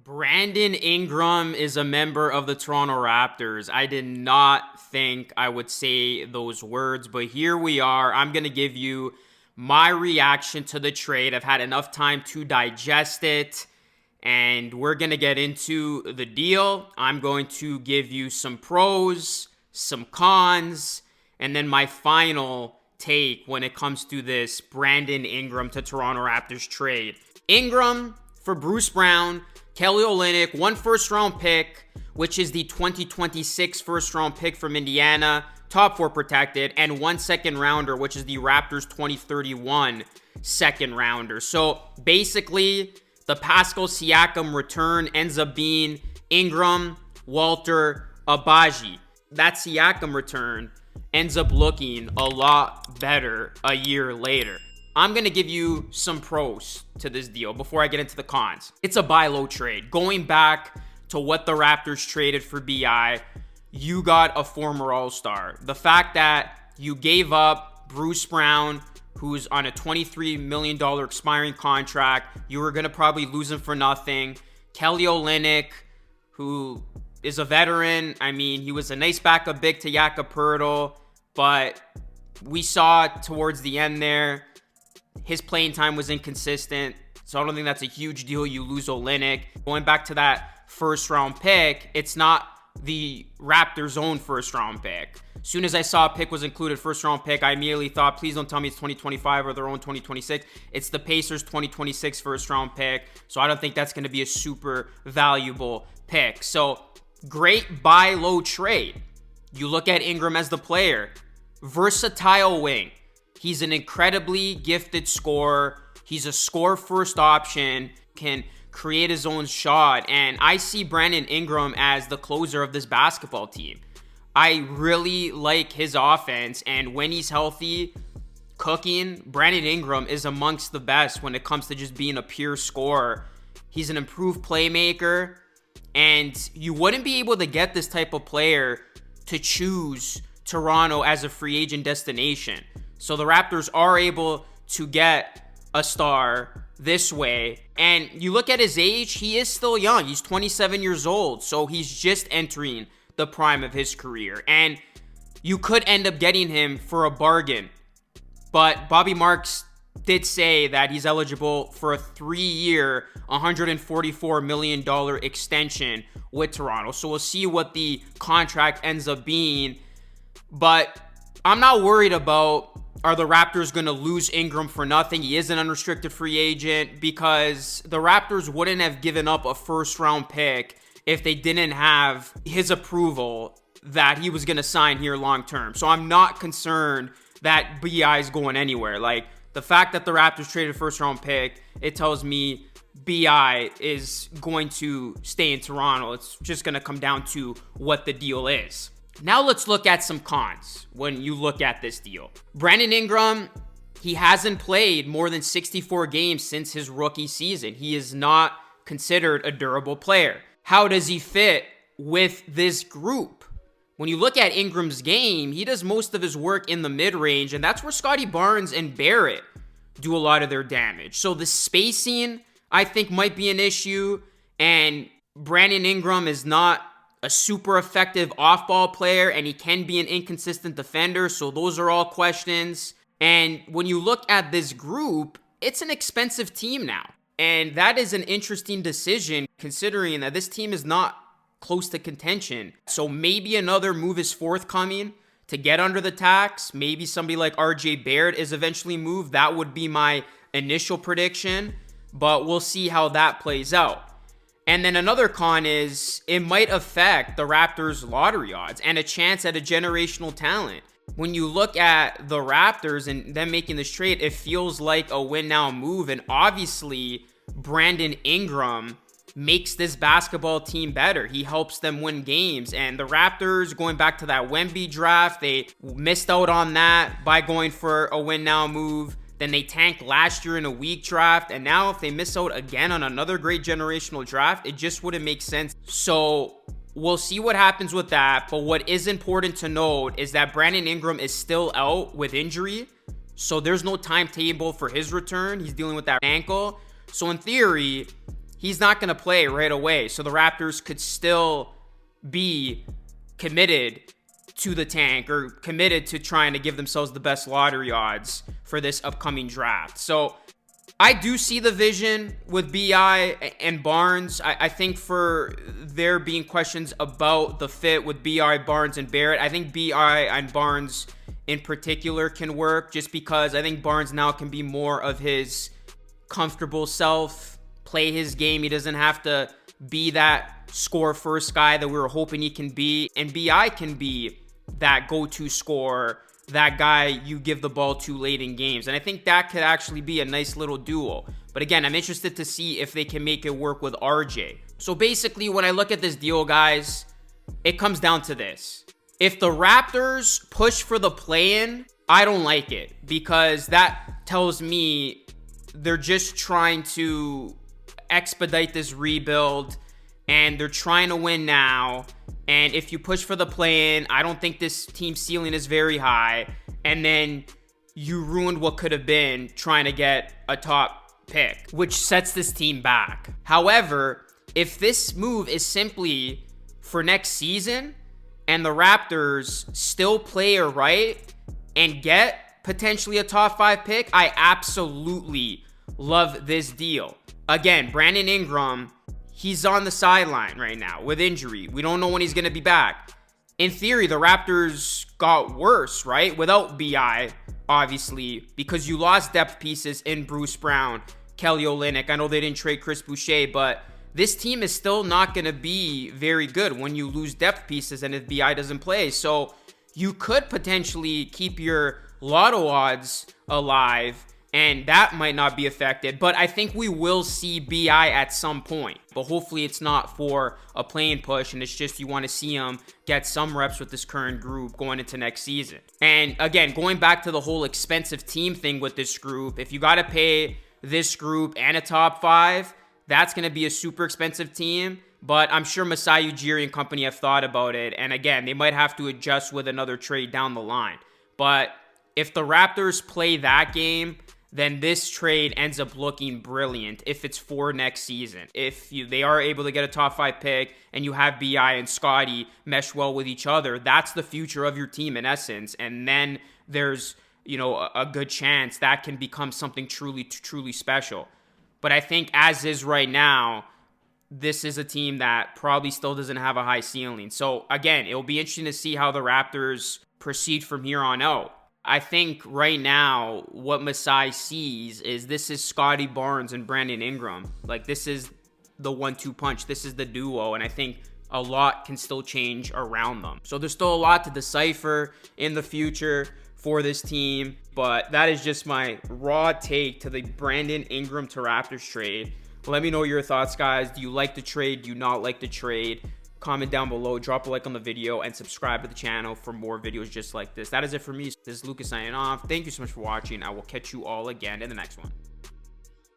Brandon Ingram is a member of the Toronto Raptors. I did not think I would say those words, but here we are. I'm going to give you my reaction to the trade. I've had enough time to digest it, and we're going to get into the deal. I'm going to give you some pros, some cons, and then my final take when it comes to this Brandon Ingram to Toronto Raptors trade. Ingram for Bruce Brown, Kelly Olynyk, 1 first-round pick, which is the 2026 first-round pick from Indiana, top 4 protected, and 1 second-rounder, which is the Raptors 2031 second-rounder. So basically, the Pascal Siakam return ends up being Ingram, Walter, Abaji. That Siakam return ends up looking a lot better a year later. I'm going to give you some pros to this deal before I get into the cons. It's a buy low trade. Going back to what the Raptors traded for BI, you got a former All-Star. The fact that you gave up Bruce Brown, who's on a $23 million expiring contract, you were going to probably lose him for nothing. Kelly Olynyk, who is a veteran. I mean, he was a nice backup big to Jakob Poeltl, but we saw towards the end there, his playing time was inconsistent, so I don't think that's a huge deal. You lose Olynyk. Going back to that first-round pick, it's not the Raptors' own first-round pick. As soon as I saw a pick was included, first-round pick, I immediately thought, please don't tell me it's 2025 or their own 2026. It's the Pacers' 2026 first-round pick, so I don't think that's going to be a super valuable pick. So, great buy low trade. You look at Ingram as the player. Versatile wing. He's an incredibly gifted scorer. He's a score-first option, can create his own shot. And I see Brandon Ingram as the closer of this basketball team. I really like his offense. And when he's healthy, cooking, Brandon Ingram is amongst the best when it comes to just being a pure scorer. He's an improved playmaker. And you wouldn't be able to get this type of player to choose Toronto as a free agent destination. So the Raptors are able to get a star this way. And you look at his age, he is still young. He's 27 years old. So he's just entering the prime of his career. And you could end up getting him for a bargain. But Bobby Marks did say that he's eligible for a 3-year, $144 million extension with Toronto. So we'll see what the contract ends up being. But I'm not worried about, are the Raptors going to lose Ingram for nothing? He is an unrestricted free agent, because the Raptors wouldn't have given up a first-round pick if they didn't have his approval that he was going to sign here long-term. So I'm not concerned that BI is going anywhere. Like, the fact that the Raptors traded a first-round pick, it tells me BI is going to stay in Toronto. It's just going to come down to what the deal is. Now let's look at some cons when you look at this deal. Brandon Ingram, he hasn't played more than 64 games since his rookie season. He is not considered a durable player. How does he fit with this group? When you look at Ingram's game, he does most of his work in the mid-range, and that's where Scottie Barnes and Barrett do a lot of their damage. So the spacing, I think, might be an issue, and Brandon Ingram is not a super effective off-ball player, and he can be an inconsistent defender. So those are all questions. And when you look at this group, it's an expensive team now. And that is an interesting decision, considering that this team is not close to contention. So maybe another move is forthcoming to get under the tax. Maybe somebody like RJ Barrett is eventually moved. That would be my initial prediction, but we'll see how that plays out. And then another con is it might affect the Raptors' lottery odds and a chance at a generational talent. When you look at the Raptors and them making this trade, it feels like a win-now move. And obviously, Brandon Ingram makes this basketball team better. He helps them win games. And the Raptors, going back to that Wemby draft, they missed out on that by going for a win-now move. Then they tanked last year in a weak draft. And now if they miss out again on another great generational draft, it just wouldn't make sense. So we'll see what happens with that. But what is important to note is that Brandon Ingram is still out with injury. So there's no timetable for his return. He's dealing with that ankle. So in theory, he's not going to play right away. So the Raptors could still be committed to the tank or committed to trying to give themselves the best lottery odds for this upcoming draft. So I do see the vision with BI and Barnes. I think for there being questions about the fit with BI, Barnes, and Barrett, I think BI and Barnes in particular can work just because I think Barnes now can be more of his comfortable self, play his game. He doesn't have to be that score first guy that we were hoping he can be. And BI can be that go-to scorer, that guy you give the ball to late in games. And I think that could actually be a nice little duo. But again, I'm interested to see if they can make it work with RJ. So basically, when I look at this deal, guys, it comes down to this. If the Raptors push for the play-in, I don't like it because that tells me they're just trying to expedite this rebuild and they're trying to win now. And if you push for the play-in, I don't think this team's ceiling is very high. And then you ruined what could have been trying to get a top pick, which sets this team back. However, if this move is simply for next season and the Raptors still play it right and get potentially a top 5 pick, I absolutely love this deal. Again, Brandon Ingram, he's on the sideline right now with injury. We don't know when he's going to be back. In theory, the Raptors got worse, right? Without BI, obviously, because you lost depth pieces in Bruce Brown, Kelly Olynyk. I know they didn't trade Chris Boucher, but this team is still not going to be very good when you lose depth pieces and if BI doesn't play. So you could potentially keep your lotto odds alive, and that might not be affected. But I think we will see BI at some point. But hopefully it's not for a play-in push, and it's just you want to see him get some reps with this current group going into next season. And again, going back to the whole expensive team thing with this group, if you got to pay this group and a top 5, that's going to be a super expensive team. But I'm sure Masai Ujiri and company have thought about it. And again, they might have to adjust with another trade down the line. But if the Raptors play that game, then this trade ends up looking brilliant if it's for next season. If they are able to get a top 5 pick and you have BI and Scotty mesh well with each other, that's the future of your team in essence. And then there's, a good chance that can become something truly special. But I think as is right now, this is a team that probably still doesn't have a high ceiling. So again, it'll be interesting to see how the Raptors proceed from here on out. I think right now what Masai sees is this is Scotty Barnes and Brandon Ingram. Like, this is the 1-2 punch. This is the duo, and I think a lot can still change around them. So there's still a lot to decipher in the future for this team, but that is just my raw take to the Brandon Ingram to Raptors trade. Let me know your thoughts, guys. Do you like the trade? Do you not like the trade? Comment down below, drop a like on the video, and subscribe to the channel for more videos just like this. That is it for me. This is Lucas signing off. Thank you so much for watching. I will catch you all again in the next one.